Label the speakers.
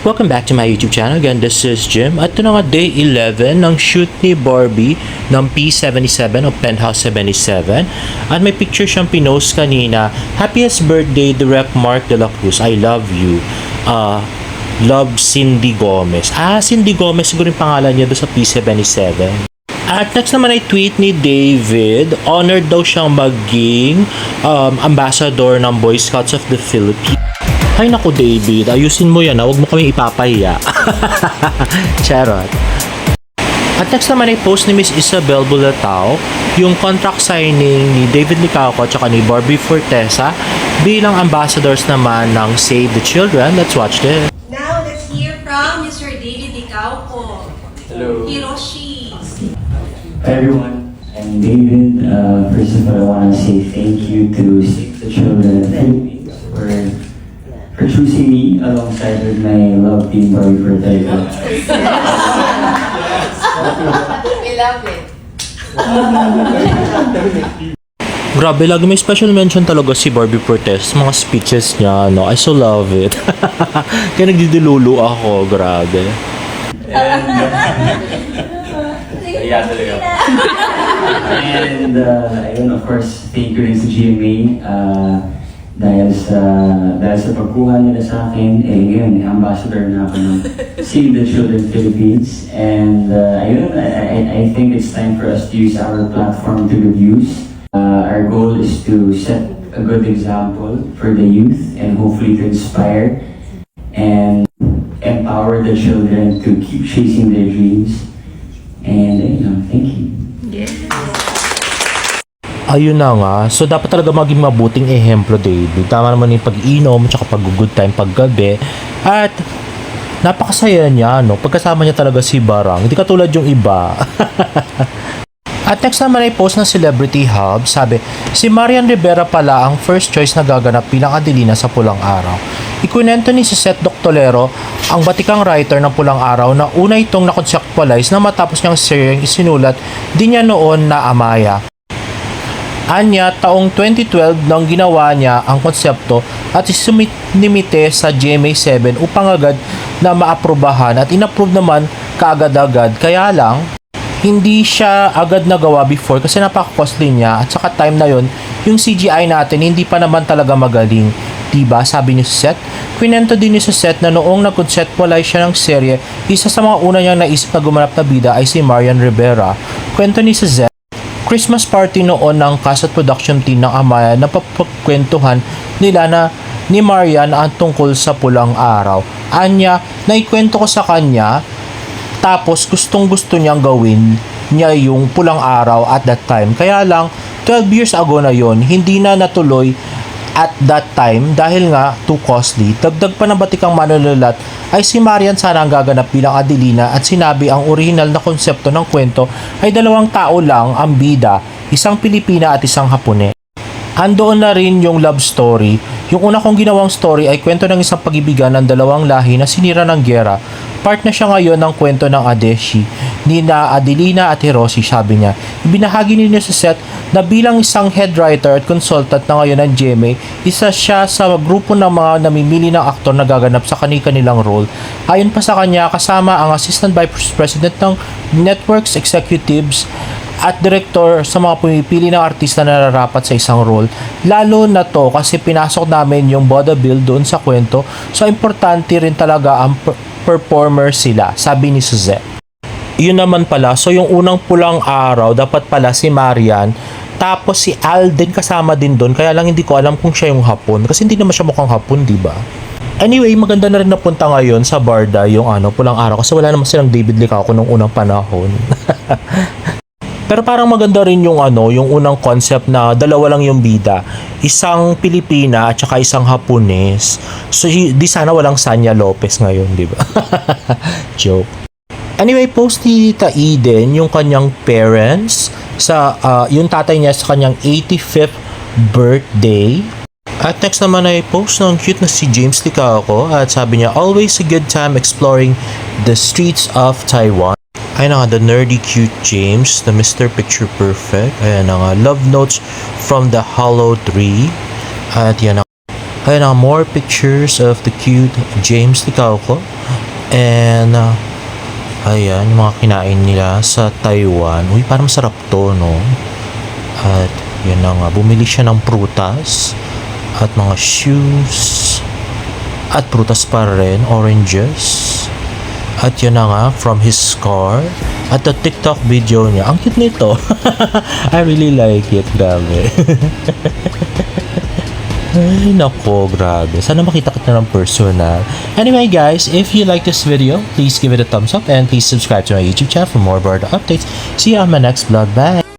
Speaker 1: Welcome back to my YouTube channel. Again, this is Jim. At ito na nga day 11 ng shoot ni Barbie ng P77 o Penthouse 77. At may picture siyang pinost kanina. Happiest birthday, Direct Mark de la Cruz. I love you. Love Cindy Gomez. Cindy Gomez siguro yung pangalan niya doon sa P77. At next naman ay tweet ni David. Honored daw siyang maging ambassador ng Boy Scouts of the Philippines. Ay naku David, ayusin mo yan, huwag mo kami ipapahiya. Charot. At next naman ay post ni Miss Isabel Bulatao, yung contract signing ni David Licauco at ni Barbie Fortesa bilang ambassadors naman ng Save the Children. Let's watch this.
Speaker 2: Now, let's hear from Mr. David Licauco.
Speaker 3: Hello.
Speaker 2: Hiroshi.
Speaker 3: Hi everyone, I'm David. First of all, I want to say thank you to Save the Children Philippines for choosing me alongside with my love team, Barbie Fortesa.
Speaker 2: We love it.
Speaker 1: Grabe, lagi may special mention talaga si Barbie Fortesa. Mga speeches niya, no? I so love it. Kaya nagdidilulu ako, grabe.
Speaker 3: And ayun, of course, thank you rin sa GMA dahil sa pagkuha nila sa akin, yun, ambassador na ako ng Save the Children Philippines. And ayun, I think it's time for us to use our platform to good use. Our goal is to set a good example for the youth and hopefully to inspire and empower the children to keep chasing their dreams. And thank you.
Speaker 1: Ayun na nga. So, dapat talaga maging mabuting ehemplo, David. Tama naman yung pag-inom, tsaka pag-good time paggabi. At, napakasaya niya, no? Pagkasama niya talaga si Barang. Hindi katulad yung iba. At next naman ay post ng Celebrity Hub. Sabi, si Marian Rivera pala ang first choice na gaganap bilang Adelina sa Pulang Araw. Ikunento ni si Seth Doctolero, ang batikang writer ng Pulang Araw, na una itong na-conceptualize na matapos niyang seryeng isinulat din niya noon na Amaya. Anya, taong 2012 nang ginawa niya ang konsepto at isinimite sa GMA7 upang agad na maaprubahan at inapprove naman kaagad-agad. Kaya lang, hindi siya agad nagawa before kasi napaka-costly niya at saka time na yon yung CGI natin hindi pa naman talaga magaling. Diba? Sabi ni Seth. Kwento din ni Seth na noong nag-conceptualize siya ng serye, isa sa mga una niyang naisip na gumanap na bida ay si Marian Rivera. Kwento ni Seth, Christmas party noon ng cast at production team ng Amaya na papagkwentuhan nila na ni Marian ang tungkol sa Pulang Araw. Anya, naikwento ko sa kanya, tapos gustong-gusto niyang gawin niya yung Pulang Araw at that time. Kaya lang, 12 years ago na yon, hindi na natuloy at that time dahil nga too costly. Dagdag pa ng batikang manunulat ay si Marian sana ang gaganap bilang Adelina at sinabi ang original na konsepto ng kwento ay dalawang tao lang ang bida, isang Pilipina at isang Hapone. Andoon na rin yung love story. Yung una kong ginawang story ay kwento ng isang pag-ibigan ng dalawang lahi na sinira ng giyera. Part na siya ngayon ng kwento ng Adeshi ni na Adelina at Hiroshi, sabi niya. Ibinahagi niya sa Seth na bilang isang head writer at consultant na ngayon ng GMA, isa siya sa grupo ng mga namimili ng aktor na gaganap sa kani-kanilang role. Ayon pa sa kanya, kasama ang assistant vice president ng networks executives at director sa mga pumipili ng artista na nararapat sa isang role. Lalo na to kasi pinasok namin yung vaudeville doon sa kwento, so importante rin talaga ang performer sila, sabi ni Suzette. Yun naman pala, so yung unang Pulang Araw, dapat pala si Marian, tapos si Alden kasama din doon, kaya lang hindi ko alam kung siya yung Hapon, kasi hindi naman siya mukhang Hapon, diba? Anyway, maganda na rin napunta ngayon sa Barda yung Pulang Araw, kasi wala naman silang David Licauco nung unang panahon. Pero parang maganda rin yung yung unang concept na dalawa lang yung bida. Isang Pilipina at saka isang Hapones. So di sana walang Sanya Lopez ngayon, di ba? Joke. Anyway, post ni Tita Eden yung kanyang parents sa yung tatay niya sa kanyang 85th birthday. At next naman ay post ng cute na si James Licauco at sabi niya, always a good time exploring the streets of Taiwan. Ayan na nga, the nerdy cute James, the Mr. Picture Perfect. Ayan na nga, love notes from the Hollow 3. At yan na, ayan na, more pictures of the cute James Licauco. And, ayan, yung mga kinain nila sa Taiwan. Uy, parang masarap to, no? At, yun na nga, bumili siya ng prutas at mga shoes at prutas pa rin, oranges. At yun na nga, from his car. At the TikTok video niya, ang cute nito. I really like it, grabe. Ay, nako, grabe. Sana makita kita ng personal. Anyway, guys, if you like this video, please give it a thumbs up and please subscribe to my YouTube channel for more bird updates. See you on my next vlog. Bye!